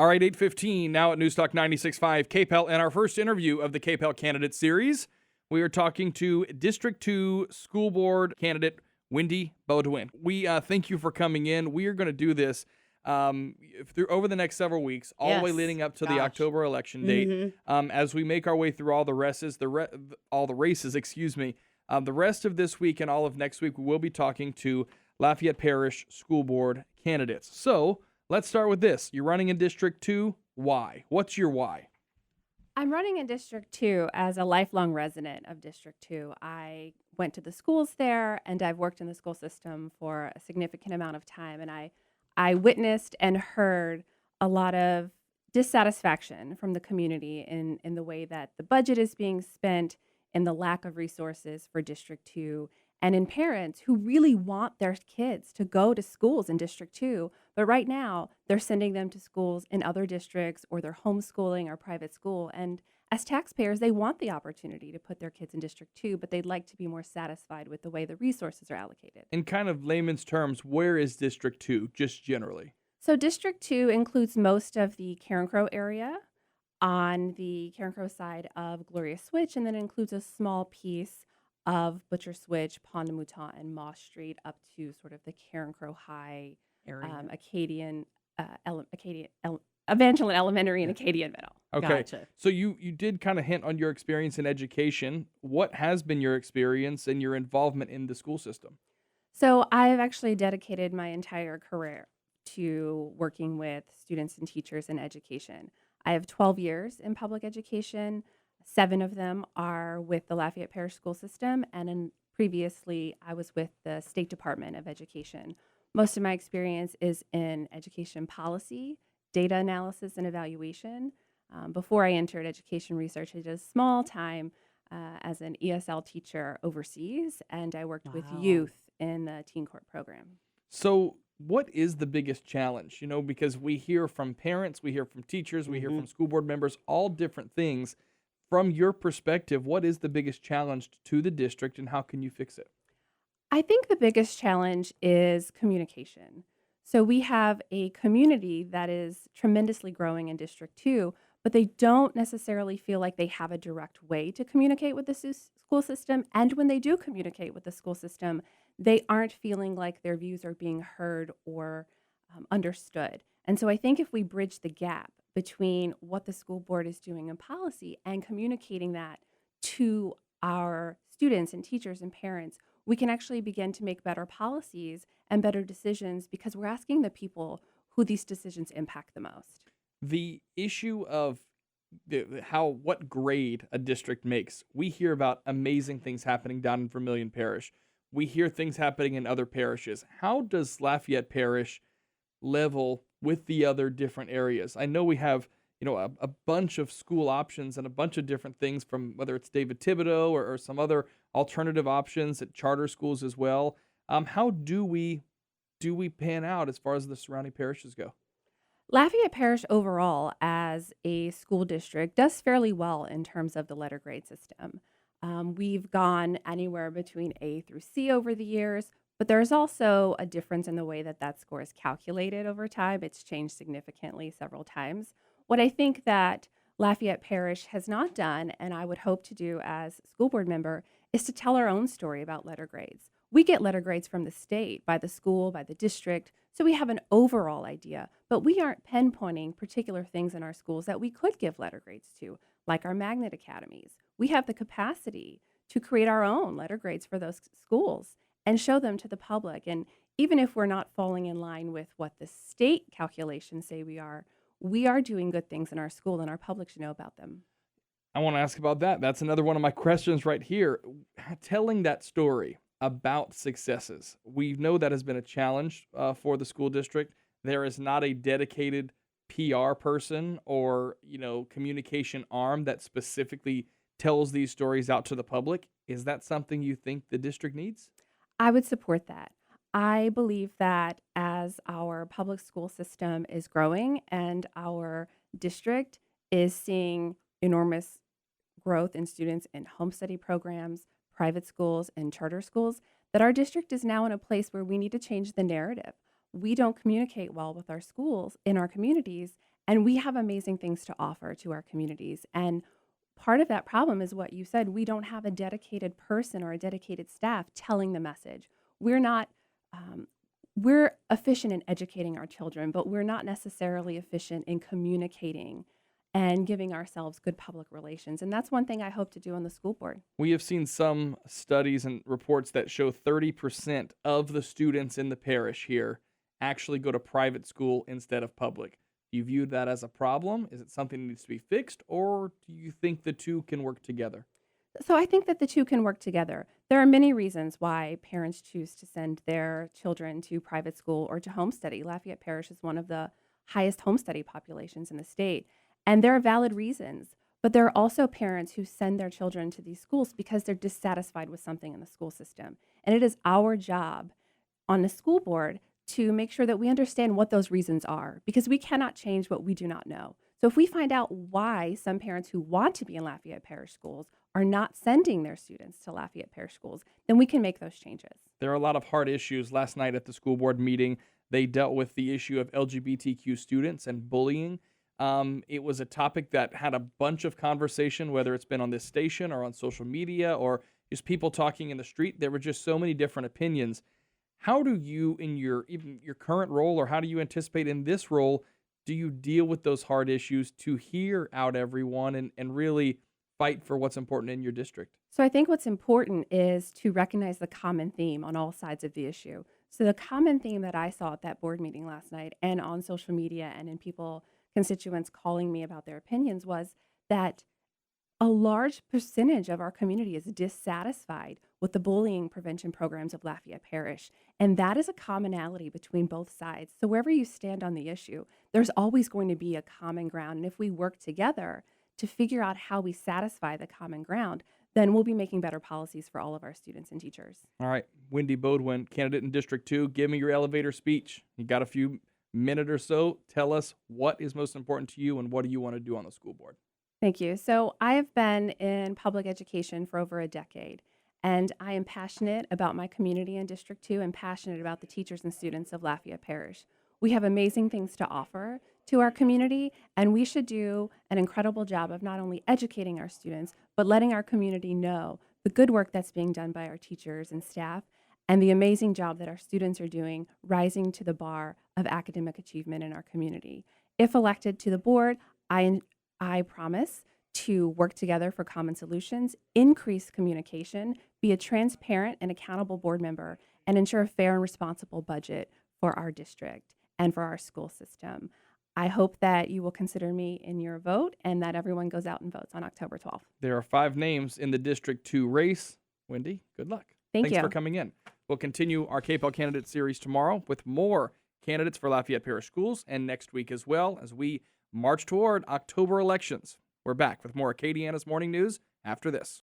All right, 8:15 now at Newstalk 96.5 KPEL, and our first interview of the KPEL candidate series. We are talking to District 2 School Board candidate Wendy Baudoin. We thank you for coming in. We are going to do this through over the next several weeks, all the way leading up to the October election date. As we make our way through all the races, excuse me. The rest of this week and all of next week, we will be talking to Lafayette Parish School Board candidates. So let's start with this. You're running in District 2. Why? What's your why? I'm running in District 2 as a lifelong resident of District 2. I went to the schools there, and I've worked in the school system for a significant amount of time. And I witnessed and heard a lot of dissatisfaction from the community in the way that the budget is being spent, in the lack of resources for District 2, and in parents who really want their kids to go to schools in District 2, but right now they're sending them to schools in other districts, or they're homeschooling or private school. And as taxpayers, they want the opportunity to put their kids in District 2, but they'd like to be more satisfied with the way the resources are allocated. In kind of layman's terms, where is District 2, just generally? So District 2 includes most of the Karen Crow area on the Karen Crow side of Gloria Switch, and then includes a small piece of Butcher Switch, Pont de Mouton, and Moss Street up to sort of the Karen Crow High, Acadian, Evangeline Elementary, and Acadian Middle. Okay. Gotcha. So you did kind of hint on your experience in education. What has been your experience and your involvement in the school system? So I've actually dedicated my entire career to working with students and teachers in education. I have 12 years in public education. 7 of them are with the Lafayette Parish School System, and previously I was with the State Department of Education. Most of my experience is in education policy, data analysis, and evaluation. Before I entered education research, I did a small time as an ESL teacher overseas, and I worked with youth in the Teen Court program. So what is the biggest challenge? You know, because we hear from parents, we hear from teachers, we hear from school board members, all different things. From your perspective, what is the biggest challenge to the district, and how can you fix it? I think the biggest challenge is communication. So we have a community that is tremendously growing in District 2, but they don't necessarily feel like they have a direct way to communicate with the school system. And when they do communicate with the school system, they aren't feeling like their views are being heard or understood. And so I think if we bridge the gap between what the school board is doing in policy and communicating that to our students and teachers and parents, we can actually begin to make better policies and better decisions, because we're asking the people who these decisions impact the most. The issue of what grade a district makes. We hear about amazing things happening down in Vermilion Parish. We hear things happening in other parishes. How does Lafayette Parish level with the other different areas? I know we have, a bunch of school options and a bunch of different things, from whether it's David Thibodeau or some other alternative options at charter schools as well. How do we pan out as far as the surrounding parishes go? Lafayette Parish overall as a school district does fairly well in terms of the letter grade system. We've gone anywhere between A through C over the years, but there's also a difference in the way that score is calculated over time. It's changed significantly several times. What I think that Lafayette Parish has not done, and I would hope to do as a school board member, is to tell our own story about letter grades. We get letter grades from the state, by the school, by the district, so we have an overall idea, but we aren't pinpointing particular things in our schools that we could give letter grades to, like our magnet academies. We have the capacity to create our own letter grades for those schools and show them to the public. And even if we're not falling in line with what the state calculations say we are doing good things in our school, and our public should know about them. I want to ask about that. That's another one of my questions right here. Telling that story about successes. We know that has been a challenge for the school district. There is not a dedicated PR person or, communication arm that specifically tells these stories out to the public. Is that something you think the district needs? I would support that. I believe that as our public school system is growing and our district is seeing enormous growth in students in home study programs, private schools, and charter schools, that our district is now in a place where we need to change the narrative. We don't communicate well with our schools in our communities, And we have amazing things to offer to our communities. And part of that problem is what you said. We don't have a dedicated person or a dedicated staff telling the message. We're not, um, we're efficient in educating our children, but we're not necessarily efficient in communicating and giving ourselves good public relations. And that's one thing I hope to do on the school board. We have seen some studies and reports that show 30% of the students in the parish here actually go to private school instead of public. Do you view that as a problem? Is it something that needs to be fixed, or do you think the two can work together? So I think that the two can work together. There are many reasons why parents choose to send their children to private school or to home study. Lafayette Parish is one of the highest home study populations in the state, and there are valid reasons. But there are also parents who send their children to these schools because they're dissatisfied with something in the school system. And it is our job on the school board to make sure that we understand what those reasons are, because we cannot change what we do not know. So if we find out why some parents who want to be in Lafayette Parish schools are not sending their students to Lafayette Parish schools, then we can make those changes. There are a lot of hard issues. Last night at the school board meeting, they dealt with the issue of LGBTQ students and bullying. It was a topic that had a bunch of conversation, whether it's been on this station or on social media or just people talking in the street. There were just so many different opinions. How do you, in your even your current role, or how do you anticipate in this role, do you deal with those hard issues to hear out everyone and really fight for what's important in your district? So I think what's important is to recognize the common theme on all sides of the issue. So the common theme that I saw at that board meeting last night and on social media and in constituents calling me about their opinions was that a large percentage of our community is dissatisfied with the bullying prevention programs of Lafayette Parish. And that is a commonality between both sides. So wherever you stand on the issue, there's always going to be a common ground. And if we work together to figure out how we satisfy the common ground, then we'll be making better policies for all of our students and teachers. All right, Wendy Baudoin, candidate in District 2, give me your elevator speech. You got a few minute or so. Tell us what is most important to you and what do you want to do on the school board? Thank you. So I have been in public education for over a decade, and I am passionate about my community in District 2 and passionate about the teachers and students of Lafayette Parish. We have amazing things to offer to our community, and we should do an incredible job of not only educating our students, but letting our community know the good work that's being done by our teachers and staff and the amazing job that our students are doing rising to the bar of academic achievement in our community. If elected to the board, I promise to work together for common solutions, increase communication, be a transparent and accountable board member, and ensure a fair and responsible budget for our district and for our school system. I hope that you will consider me in your vote and that everyone goes out and votes on October 12th. There are 5 names in the District 2 race. Wendy, good luck. Thanks for coming in. We'll continue our KPEL candidate series tomorrow with more candidates for Lafayette Parish Schools and next week as well as we march toward October elections. We're back with more Acadiana's Morning News after this.